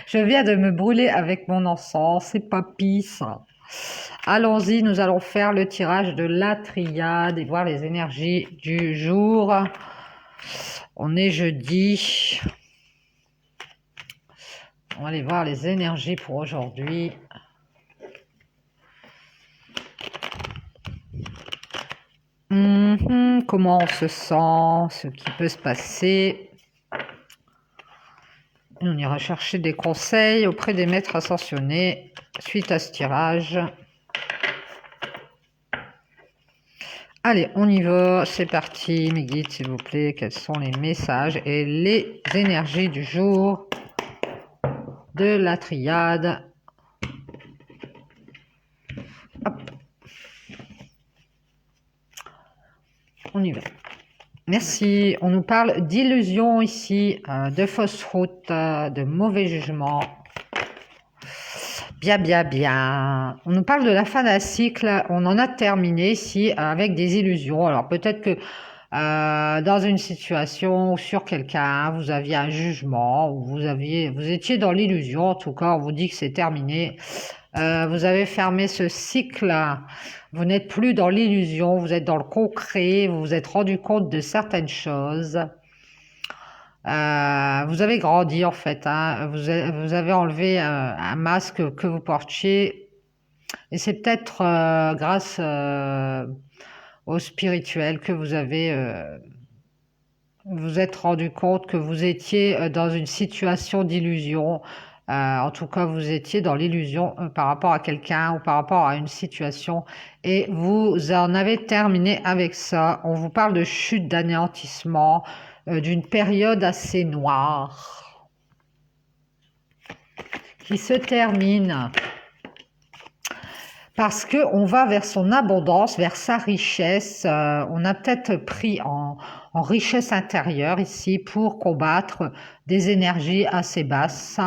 Je viens de me brûler avec mon encens, c'est pas pis ça. Allons-y, nous allons faire le tirage de la triade et voir les énergies du jour. On est jeudi. On va aller voir les énergies pour aujourd'hui. Comment on se sent, ce qui peut se passer. On ira chercher des conseils auprès des maîtres ascensionnés suite à ce tirage. Allez, on y va, c'est parti. Mes guides, s'il vous plaît, quels sont les messages et les énergies du jour de la triade. Hop. On y va. Merci. On nous parle d'illusions ici, de fausses routes, de mauvais jugements. Bien. On nous parle de la fin d'un cycle. On en a terminé ici avec des illusions. Alors peut-être que dans une situation ou sur quelqu'un, vous aviez un jugement ou vous étiez dans l'illusion. En tout cas, on vous dit que c'est terminé. Vous avez fermé ce cycle. Vous n'êtes plus dans l'illusion. Vous êtes dans le concret. Vous vous êtes rendu compte de certaines choses. Vous avez grandi en fait, hein. Vous avez enlevé un masque que vous portiez et c'est peut-être grâce au spirituel que vous vous êtes rendu compte que vous étiez dans une situation d'illusion. En tout cas, vous étiez dans l'illusion par rapport à quelqu'un ou par rapport à une situation et vous en avez terminé avec ça. On vous parle de chute, d'anéantissement, d'une période assez noire qui se termine parce que on va vers son abondance, vers sa richesse. On a peut-être pris en richesse intérieure ici pour combattre des énergies assez basses.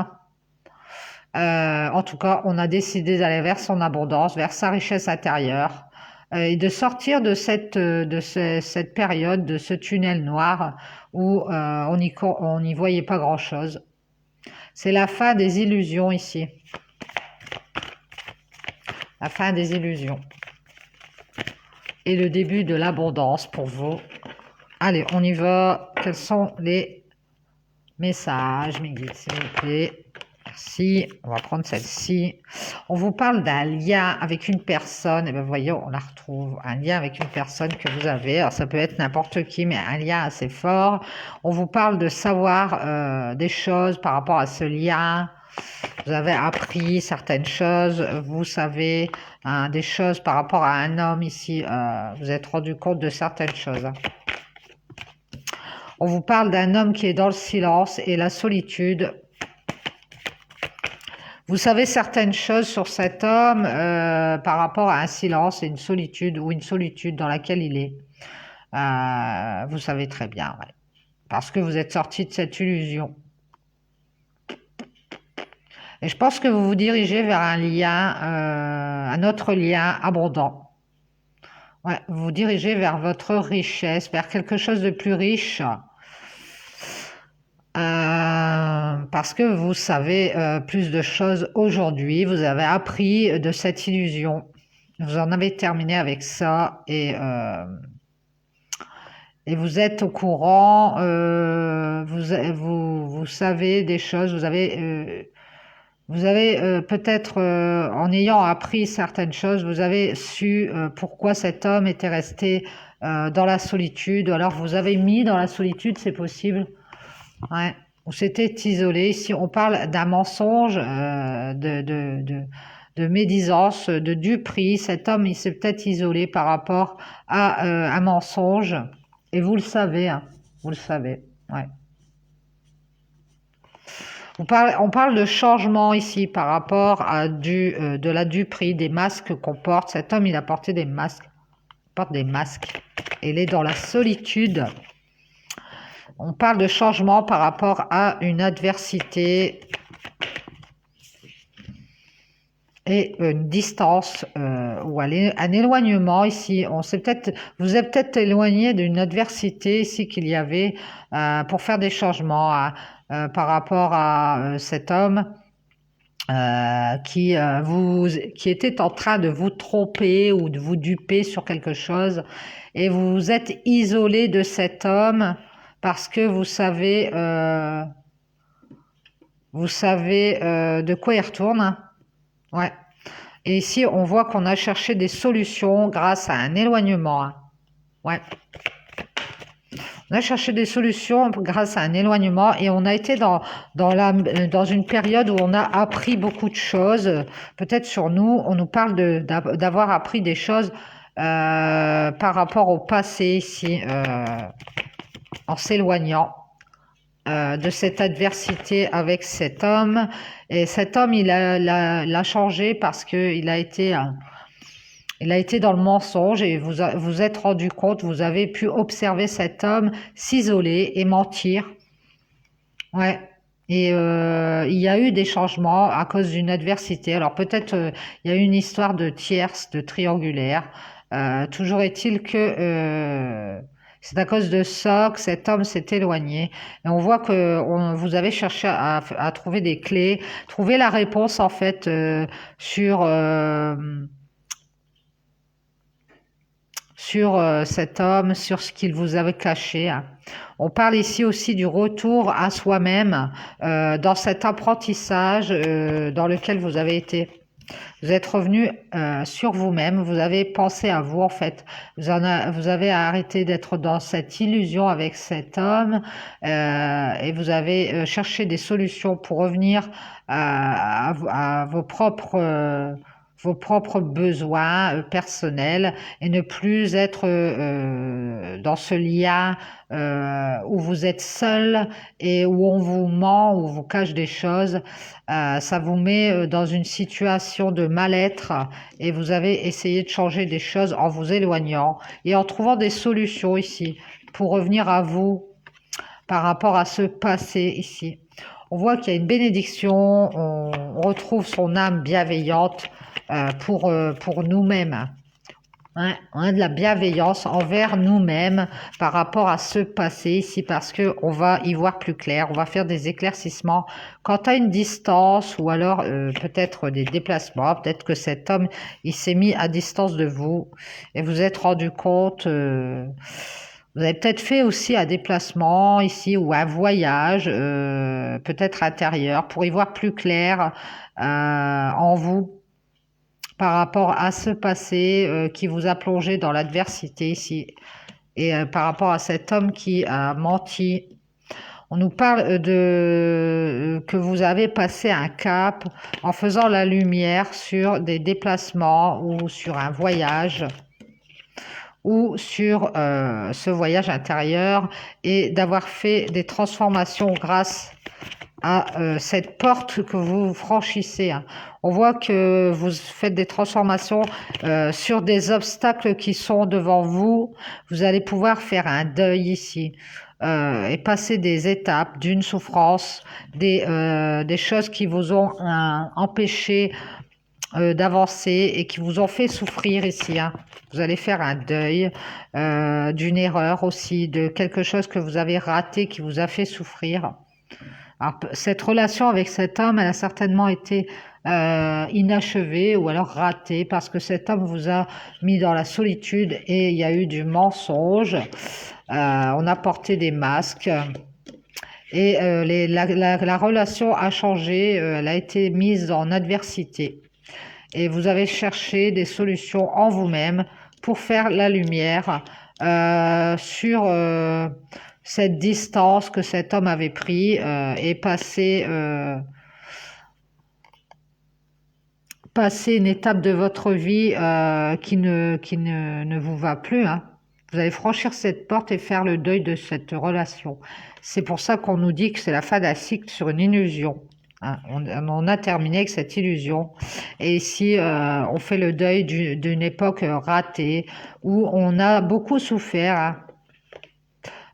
En tout cas, on a décidé d'aller vers son abondance, vers sa richesse intérieure et de sortir de cette période, de ce tunnel noir où on n'y voyait pas grand-chose. C'est la fin des illusions ici. La fin des illusions. Et le début de l'abondance pour vous. Allez, on y va. Quels sont les messages, mes guides, s'il vous plaît? Merci. On va prendre celle-ci. On vous parle d'un lien avec une personne. Et bien, voyons, on la retrouve. Un lien avec une personne que vous avez. Alors, ça peut être n'importe qui, mais un lien assez fort. On vous parle de savoir des choses par rapport à ce lien. Vous avez appris certaines choses. Vous savez des choses par rapport à un homme ici. Vous êtes rendu compte de certaines choses. On vous parle d'un homme qui est dans le silence et la solitude. Vous savez certaines choses sur cet homme par rapport à un silence et une solitude ou une solitude dans laquelle il est. Vous savez très bien, ouais. Parce que vous êtes sorti de cette illusion. Et je pense que vous vous dirigez vers un lien, un autre lien abondant. Ouais, vous vous dirigez vers votre richesse, vers quelque chose de plus riche. Parce que vous savez plus de choses aujourd'hui, vous avez appris de cette illusion, vous en avez terminé avec ça et vous êtes au courant, vous savez des choses, vous avez peut-être en ayant appris certaines choses, vous avez su pourquoi cet homme était resté dans la solitude, alors vous avez mis dans la solitude, c'est possible. Ouais, ou c'était isolé. Ici, on parle d'un mensonge, de médisance, de duperie. Cet homme, il s'est peut-être isolé par rapport à un mensonge. Et vous le savez, hein, vous le savez. Ouais. On parle de changement ici par rapport à de la duperie, des masques qu'on porte. Cet homme, il a porté des masques. Il porte des masques. Et il est dans la solitude. On parle de changement par rapport à une adversité. et une distance ou un éloignement ici. Vous êtes peut-être éloigné d'une adversité ici qu'il y avait pour faire des changements par rapport à cet homme qui était en train de vous tromper ou de vous duper sur quelque chose, et vous vous êtes isolé de cet homme parce que vous savez de quoi il retourne, hein. Ouais. Et ici, on voit qu'on a cherché des solutions grâce à un éloignement, hein. Ouais. On a cherché des solutions grâce à un éloignement et on a été dans une période où on a appris beaucoup de choses. Peut-être sur nous, on nous parle d'avoir appris des choses par rapport au passé ici, en s'éloignant de cette adversité avec cet homme. Et cet homme, l'a changé parce qu'il a été... il a été dans le mensonge et vous êtes rendu compte, vous avez pu observer cet homme s'isoler et mentir. Ouais. Et il y a eu des changements à cause d'une adversité. Alors peut-être il y a eu une histoire de tierce, de triangulaire. Toujours est-il que c'est à cause de ça que cet homme s'est éloigné. Et on voit que vous avez cherché à trouver des clés, trouver la réponse en fait sur cet homme, sur ce qu'il vous avait caché, hein. On parle ici aussi du retour à soi-même dans cet apprentissage dans lequel vous avez été. Vous êtes revenu sur vous-même, vous avez pensé à vous en fait. Vous avez arrêté d'être dans cette illusion avec cet homme et vous avez cherché des solutions pour revenir à vos propres besoins personnels et ne plus être dans ce lien où vous êtes seul et où on vous ment, où on vous cache des choses. Ça vous met dans une situation de mal-être et vous avez essayé de changer des choses en vous éloignant et en trouvant des solutions ici pour revenir à vous par rapport à ce passé ici. On voit qu'il y a une bénédiction, on retrouve son âme bienveillante pour nous-mêmes. Hein, on a de la bienveillance envers nous-mêmes par rapport à ce passé ici parce que on va y voir plus clair, on va faire des éclaircissements quant à une distance ou alors peut-être des déplacements, peut-être que cet homme il s'est mis à distance de vous et vous êtes rendu compte, vous avez peut-être fait aussi un déplacement ici ou un voyage peut-être intérieur pour y voir plus clair en vous par rapport à ce passé qui vous a plongé dans l'adversité ici et par rapport à cet homme qui a menti. On nous parle que vous avez passé un cap en faisant la lumière sur des déplacements ou sur un voyage ou sur ce voyage intérieur et d'avoir fait des transformations grâce à cette porte que vous franchissez, hein. On voit que vous faites des transformations sur des obstacles qui sont devant vous. Vous allez pouvoir faire un deuil ici et passer des étapes d'une souffrance, des choses qui vous ont empêché d'avancer et qui vous ont fait souffrir ici, hein. Vous allez faire un deuil d'une erreur aussi, de quelque chose que vous avez raté qui vous a fait souffrir. Alors, cette relation avec cet homme, elle a certainement été inachevée ou alors ratée parce que cet homme vous a mis dans la solitude et il y a eu du mensonge. On a porté des masques et la relation a changé, elle a été mise en adversité. Et vous avez cherché des solutions en vous-même pour faire la lumière sur cette distance que cet homme avait pris et passer une étape de votre vie qui ne vous va plus, hein. Vous allez franchir cette porte et faire le deuil de cette relation. C'est pour ça qu'on nous dit que c'est la fin d'un cycle sur une illusion, hein. On a terminé avec cette illusion. Et ici, on fait le deuil d'une époque ratée où on a beaucoup souffert, hein.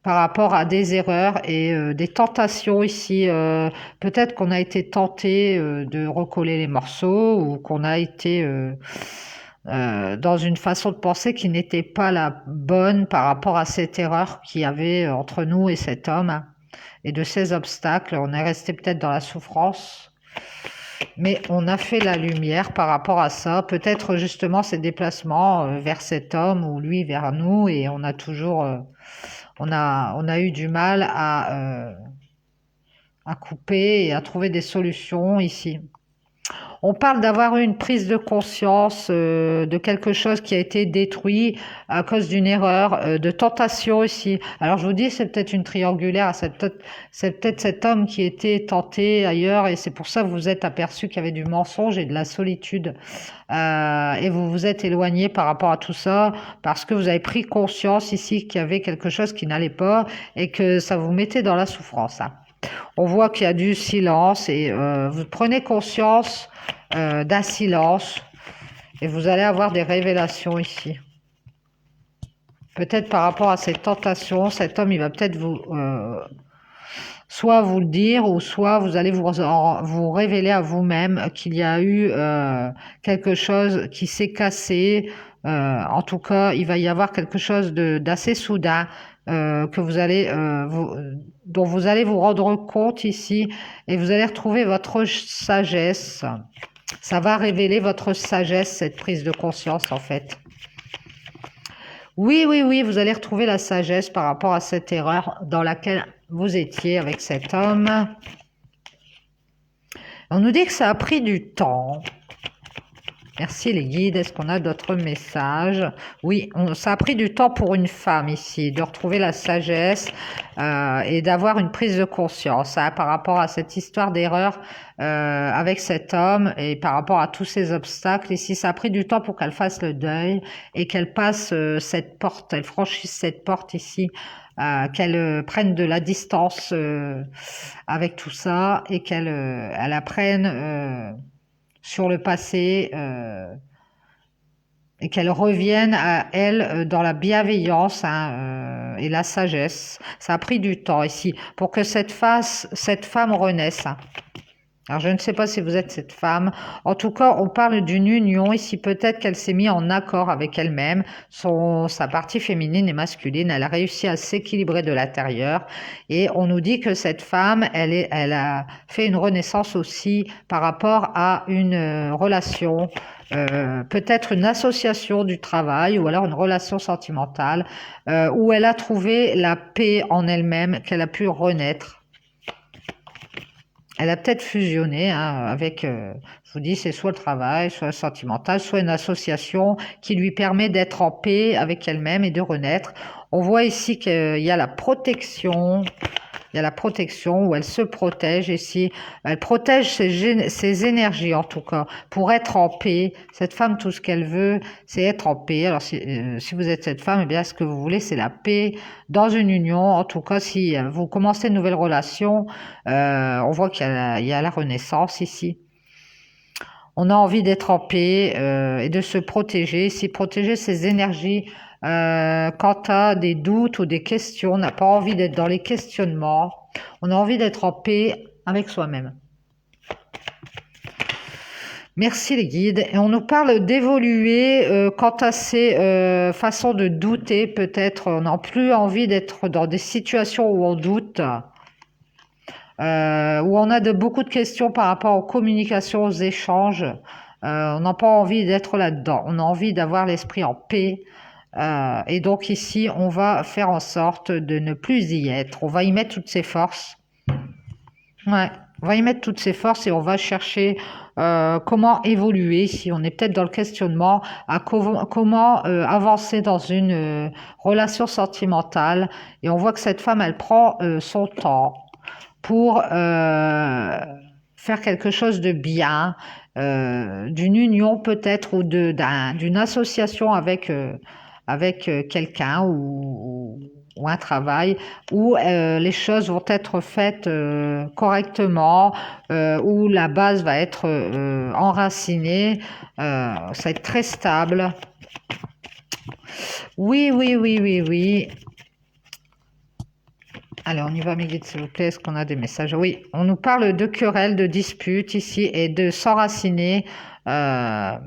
par rapport à des erreurs et des tentations ici. Peut-être qu'on a été tenté de recoller les morceaux ou qu'on a été dans une façon de penser qui n'était pas la bonne par rapport à cette erreur qu'il y avait entre nous et cet homme et de ces obstacles. On est resté peut-être dans la souffrance, mais on a fait la lumière par rapport à ça. Peut-être justement ces déplacements vers cet homme ou lui vers nous, et on a toujours, on a eu du mal à couper et à trouver des solutions ici. On parle d'avoir eu une prise de conscience de quelque chose qui a été détruit à cause d'une erreur, de tentation aussi. Alors je vous dis, c'est peut-être une triangulaire, c'est peut-être cet homme qui était tenté ailleurs et c'est pour ça que vous vous êtes aperçu qu'il y avait du mensonge et de la solitude. Et vous vous êtes éloigné par rapport à tout ça parce que vous avez pris conscience ici qu'il y avait quelque chose qui n'allait pas et que ça vous mettait dans la souffrance. Hein. On voit qu'il y a du silence et vous prenez conscience d'un silence et vous allez avoir des révélations ici. Peut-être par rapport à cette tentation, cet homme, il va peut-être vous soit vous le dire ou soit vous allez vous révéler à vous-même qu'il y a eu quelque chose qui s'est cassé. En tout cas, il va y avoir quelque chose d'assez soudain que vous allez dont vous allez vous rendre compte ici et vous allez retrouver votre sagesse. Ça va révéler votre sagesse, cette prise de conscience en fait. Oui, oui, oui, vous allez retrouver la sagesse par rapport à cette erreur dans laquelle vous étiez avec cet homme. On nous dit que ça a pris du temps. Merci les guides. Est-ce qu'on a d'autres messages? Oui, ça a pris du temps pour une femme ici, de retrouver la sagesse et d'avoir une prise de conscience hein, par rapport à cette histoire d'erreur avec cet homme et par rapport à tous ces obstacles. Ici, ça a pris du temps pour qu'elle fasse le deuil et qu'elle passe cette porte, elle franchisse cette porte ici. Qu'elle prenne de la distance avec tout ça et qu'elle elle apprenne sur le passé et qu'elle revienne à elle dans la bienveillance hein, et la sagesse. Ça a pris du temps ici pour que cette femme renaisse. Hein. Alors, je ne sais pas si vous êtes cette femme. En tout cas, on parle d'une union. Ici, peut-être qu'elle s'est mise en accord avec elle-même. Sa partie féminine et masculine, elle a réussi à s'équilibrer de l'intérieur. Et on nous dit que cette femme, elle a fait une renaissance aussi par rapport à une relation, peut-être une association du travail ou alors une relation sentimentale, où elle a trouvé la paix en elle-même, qu'elle a pu renaître. Elle a peut-être fusionné hein, avec, je vous dis, c'est soit le travail, soit le sentimental, soit une association qui lui permet d'être en paix avec elle-même et de renaître. On voit ici qu'il y a la protection. Il y a la protection où elle se protège ici. Elle protège ses énergies en tout cas pour être en paix. Cette femme, tout ce qu'elle veut, c'est être en paix. Alors si vous êtes cette femme, eh bien ce que vous voulez, c'est la paix dans une union. En tout cas, si vous commencez une nouvelle relation, on voit qu'il y a la renaissance ici. On a envie d'être en paix et de se protéger. Si protéger ses énergies quant à des doutes ou des questions, on n'a pas envie d'être dans les questionnements. On a envie d'être en paix avec soi-même. Merci les guides. Et on nous parle d'évoluer quant à ces façons de douter peut-être. On n'a plus envie d'être dans des situations où on doute. Où on a beaucoup de questions par rapport aux communications, aux échanges. On n'a pas envie d'être là-dedans. On a envie d'avoir l'esprit en paix. Et donc ici, on va faire en sorte de ne plus y être. On va y mettre toutes ses forces. Ouais, on va y mettre toutes ses forces et on va chercher comment évoluer. Si on est peut-être dans le questionnement, à comment avancer dans une relation sentimentale. Et on voit que cette femme, elle prend son temps pour faire quelque chose de bien, d'une union peut-être ou d'une association avec quelqu'un ou un travail où les choses vont être faites correctement, où la base va être enracinée, ça va être très stable. Oui, oui, oui, oui, oui. Allez, on y va, mes guides, s'il vous plaît. Est-ce qu'on a des messages? Oui, on nous parle de querelles, de disputes ici et de s'enraciner, d'être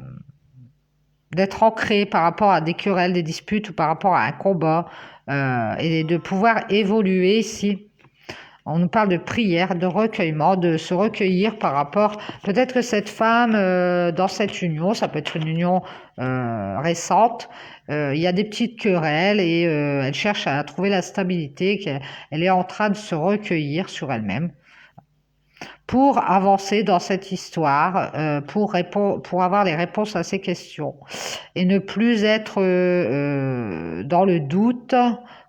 ancré par rapport à des querelles, des disputes ou par rapport à un combat et de pouvoir évoluer ici. On nous parle de prière, de recueillement, de se recueillir par rapport... Peut-être que cette femme, dans cette union, ça peut être une union récente, il y a des petites querelles et elle cherche à trouver la stabilité, qu'elle est en train de se recueillir sur elle-même pour avancer dans cette histoire, pour avoir les réponses à ces questions et ne plus être dans le doute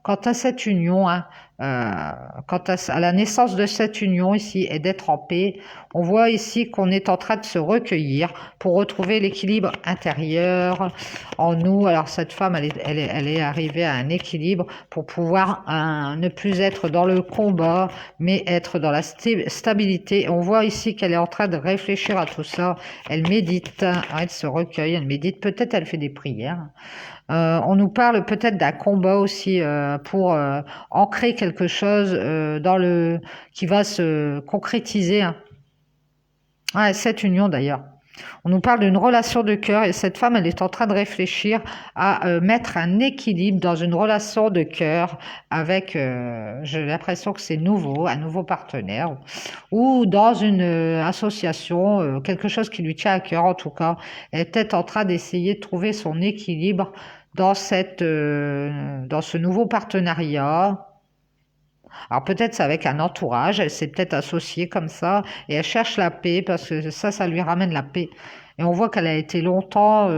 quant à cette union, hein, quant à la naissance de cette union ici et d'être en paix. On voit ici qu'on est en train de se recueillir pour retrouver l'équilibre intérieur en nous. Alors cette femme, elle est arrivée à un équilibre pour pouvoir ne plus être dans le combat, mais être dans la stabilité. On voit ici qu'elle est en train de réfléchir à tout ça. Elle médite, elle se recueille, elle médite. Peut-être elle fait des prières. On nous parle peut-être d'un combat aussi pour ancrer quelque chose qui va se concrétiser. Hein. Ouais, cette union d'ailleurs. On nous parle d'une relation de cœur et cette femme, elle est en train de réfléchir à mettre un équilibre dans une relation de cœur avec, j'ai l'impression que c'est nouveau, un nouveau partenaire ou dans une association, quelque chose qui lui tient à cœur en tout cas. Elle est peut-être en train d'essayer de trouver son équilibre dans dans ce nouveau partenariat. Alors peut-être c'est avec un entourage, elle s'est peut-être associée comme ça et elle cherche la paix parce que ça lui ramène la paix. Et on voit qu'elle a été longtemps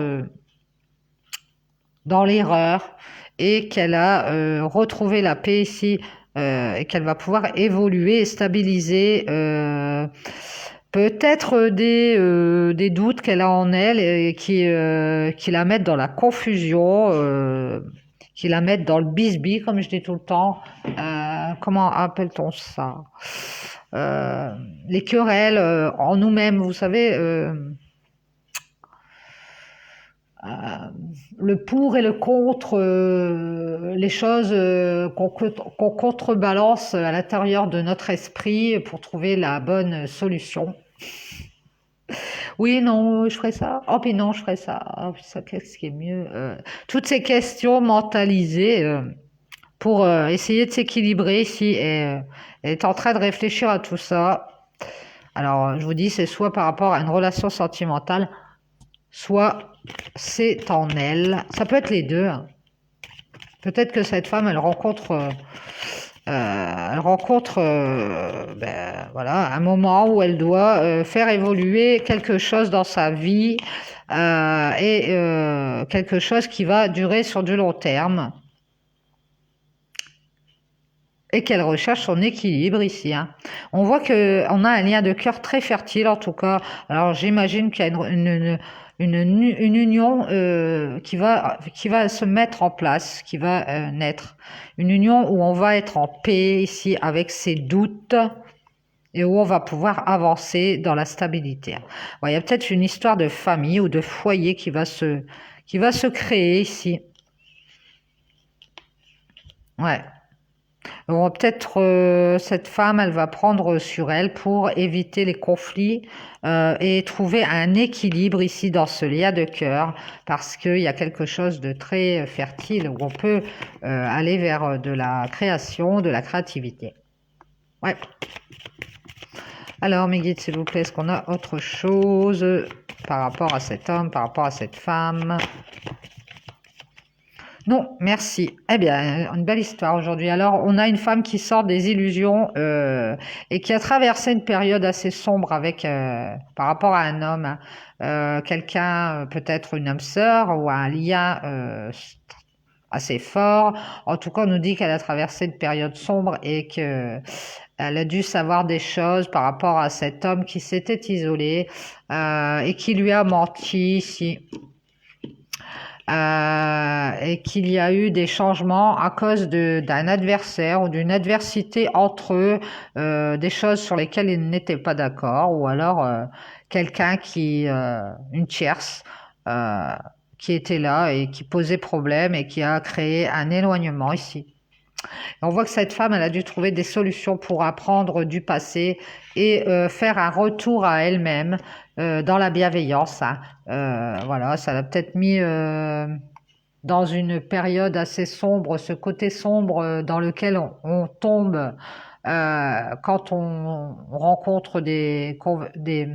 dans l'erreur et qu'elle a retrouvé la paix ici et qu'elle va pouvoir évoluer et stabiliser peut-être des doutes qu'elle a en elle et qui la mettent dans la confusion. Qui la mettent dans le bisbis, comme je dis tout le temps. Comment appelle-t-on ça? Les querelles en nous-mêmes, vous savez, le pour et le contre, les choses qu'on contrebalance à l'intérieur de notre esprit pour trouver la bonne solution. Oui, non, je ferais ça. Oh, puis non, je ferais ça. Oh, puis ça, qu'est-ce qui est mieux? Toutes ces questions mentalisées pour essayer de s'équilibrer ici et elle est en train de réfléchir à tout ça. Alors, je vous dis, c'est soit par rapport à une relation sentimentale, soit c'est en elle. Ça peut être les deux. Hein. Peut-être que cette femme, elle rencontre voilà, un moment où elle doit faire évoluer quelque chose dans sa vie et quelque chose qui va durer sur du long terme et qu'elle recherche son équilibre ici. Hein. On voit qu'on a un lien de cœur très fertile en tout cas. Alors j'imagine qu'il y a une union qui va se mettre en place, qui va naître. Une union où on va être en paix ici avec ses doutes et où on va pouvoir avancer dans la stabilité. Bon, il y a peut-être une histoire de famille ou de foyer qui va se créer ici. Ouais. Bon, peut-être cette femme, elle va prendre sur elle pour éviter les conflits et trouver un équilibre ici dans ce lien de cœur parce qu'il y a quelque chose de très fertile où on peut aller vers de la création, de la créativité. Ouais. Alors, mes guides, s'il vous plaît, est-ce qu'on a autre chose par rapport à cet homme, par rapport à cette femme? Non, merci. Eh bien, une belle histoire aujourd'hui. Alors, on a une femme qui sort des illusions et qui a traversé une période assez sombre avec par rapport à un homme, quelqu'un, peut-être une âme sœur ou un lien assez fort. En tout cas, on nous dit qu'elle a traversé une période sombre et que elle a dû savoir des choses par rapport à cet homme qui s'était isolé et qui lui a menti ici. Et qu'il y a eu des changements à cause d'un adversaire ou d'une adversité entre eux, des choses sur lesquelles ils n'étaient pas d'accord, ou alors quelqu'un une tierce, qui était là et qui posait problème et qui a créé un éloignement ici. On voit que cette femme, elle a dû trouver des solutions pour apprendre du passé et faire un retour à elle-même dans la bienveillance, hein. Voilà, ça l'a peut-être mis dans une période assez sombre, ce côté sombre dans lequel on tombe quand on rencontre des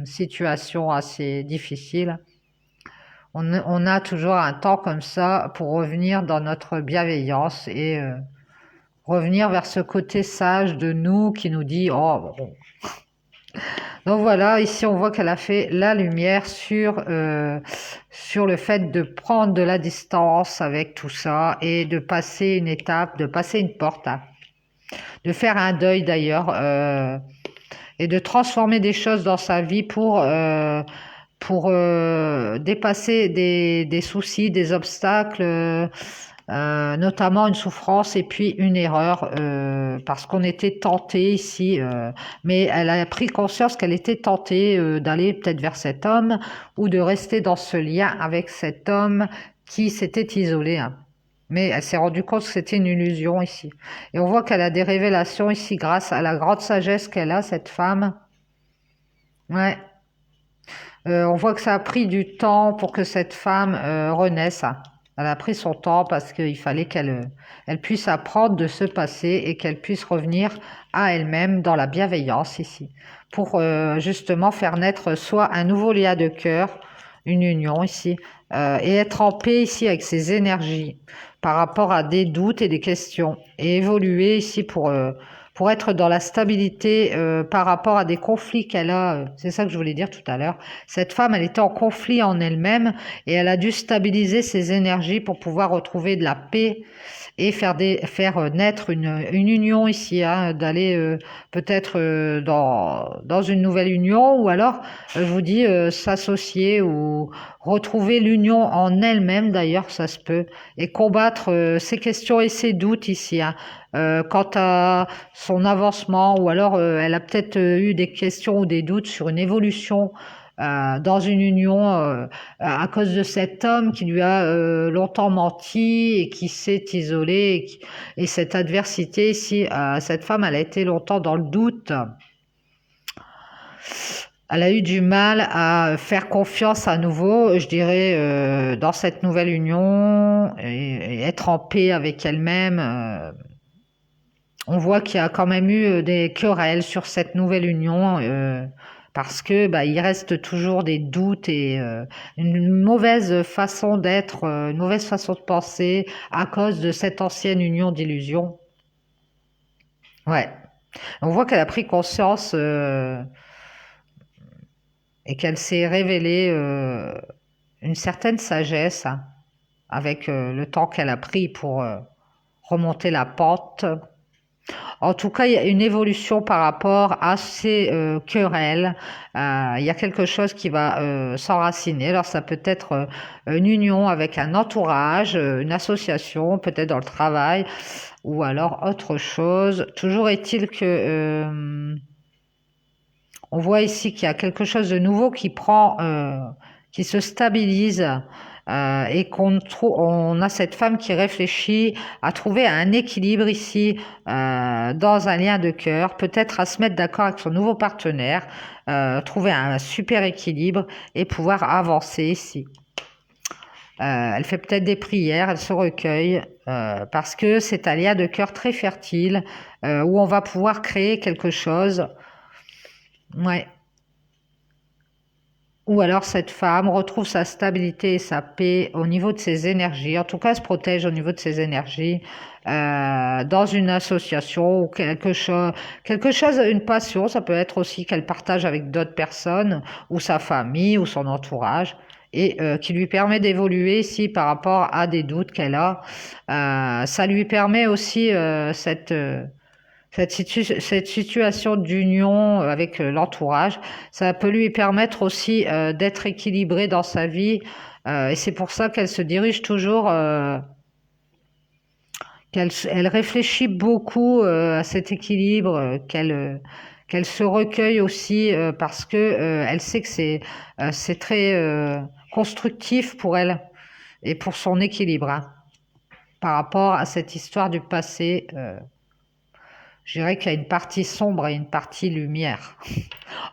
situations assez difficiles. On a toujours un temps comme ça pour revenir dans notre bienveillance et revenir vers ce côté sage de nous qui nous dit oh bon. Donc voilà, ici on voit qu'elle a fait la lumière sur le fait de prendre de la distance avec tout ça et de passer une étape, de passer une porte, hein. De faire un deuil d'ailleurs et de transformer des choses dans sa vie pour dépasser des soucis, des obstacles, notamment une souffrance et puis une erreur, parce qu'on était tenté ici, mais elle a pris conscience qu'elle était tentée d'aller peut-être vers cet homme ou de rester dans ce lien avec cet homme qui s'était isolé, hein. Mais elle s'est rendue compte que c'était une illusion ici. Et on voit qu'elle a des révélations ici grâce à la grande sagesse qu'elle a, cette femme. Ouais. On voit que ça a pris du temps pour que cette femme renaisse, hein. Elle a pris son temps parce qu'il fallait qu'elle puisse apprendre de ce passé et qu'elle puisse revenir à elle-même dans la bienveillance ici, pour justement faire naître soit un nouveau lien de cœur, une union ici, et être en paix ici avec ses énergies par rapport à des doutes et des questions, et évoluer ici pour être dans la stabilité par rapport à des conflits qu'elle a. C'est ça que je voulais dire tout à l'heure. Cette femme, elle était en conflit en elle-même et elle a dû stabiliser ses énergies pour pouvoir retrouver de la paix et faire naître une union ici, hein, d'aller peut-être dans une nouvelle union ou alors, je vous dis, s'associer ou retrouver l'union en elle-même, d'ailleurs, ça se peut, et combattre ces questions et ces doutes ici, hein, quant à son avancement ou alors elle a peut-être eu des questions ou des doutes sur une évolution dans une union à cause de cet homme qui lui a longtemps menti et qui s'est isolé et cette adversité ici, cette femme, elle a été longtemps dans le doute. Elle a eu du mal à faire confiance à nouveau, je dirais, dans cette nouvelle union et être en paix avec elle-même. On voit qu'il y a quand même eu des querelles sur cette nouvelle union parce que il reste toujours des doutes et une mauvaise façon d'être, une mauvaise façon de penser à cause de cette ancienne union d'illusion. Ouais. On voit qu'elle a pris conscience et qu'elle s'est révélée une certaine sagesse, hein, avec le temps qu'elle a pris pour remonter la pente. En tout cas, il y a une évolution par rapport à ces querelles. Il y a quelque chose qui va s'enraciner. Alors, ça peut être une union avec un entourage, une association, peut-être dans le travail, ou alors autre chose. Toujours est-il que on voit ici qu'il y a quelque chose de nouveau qui se stabilise. Et on a cette femme qui réfléchit à trouver un équilibre ici dans un lien de cœur, peut-être à se mettre d'accord avec son nouveau partenaire, trouver un super équilibre et pouvoir avancer ici. Elle fait peut-être des prières, elle se recueille parce que c'est un lien de cœur très fertile où on va pouvoir créer quelque chose. Ouais. Ou alors cette femme retrouve sa stabilité et sa paix au niveau de ses énergies. En tout cas, elle se protège au niveau de ses énergies dans une association ou quelque chose, une passion. Ça peut être aussi qu'elle partage avec d'autres personnes ou sa famille ou son entourage et qui lui permet d'évoluer ici par rapport à des doutes qu'elle a. Ça lui permet aussi cette situation d'union avec l'entourage, ça peut lui permettre aussi d'être équilibrée dans sa vie. Et c'est pour ça qu'elle se dirige toujours, elle réfléchit beaucoup à cet équilibre, qu'elle se recueille aussi parce que elle sait que c'est très constructif pour elle et pour son équilibre, hein. par rapport à cette histoire du passé. Je dirais qu'il y a une partie sombre et une partie lumière.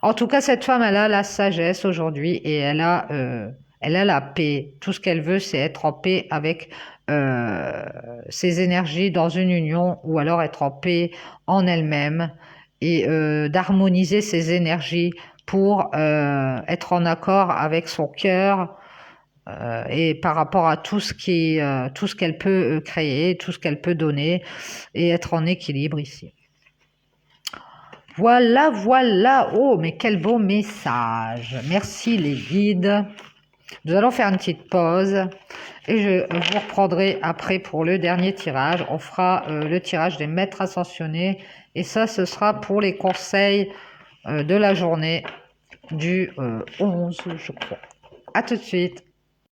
En tout cas, cette femme, elle a la sagesse aujourd'hui et elle a la paix. Tout ce qu'elle veut, c'est être en paix avec ses énergies dans une union ou alors être en paix en elle-même et d'harmoniser ses énergies pour être en accord avec son cœur et par rapport à tout ce tout ce qu'elle peut créer, tout ce qu'elle peut donner et être en équilibre ici. Voilà, voilà. Oh, mais quel beau message. Merci les guides. Nous allons faire une petite pause et je vous reprendrai après pour le dernier tirage. On fera le tirage des maîtres ascensionnés et ça, ce sera pour les conseils de la journée du 11, je crois. À tout de suite.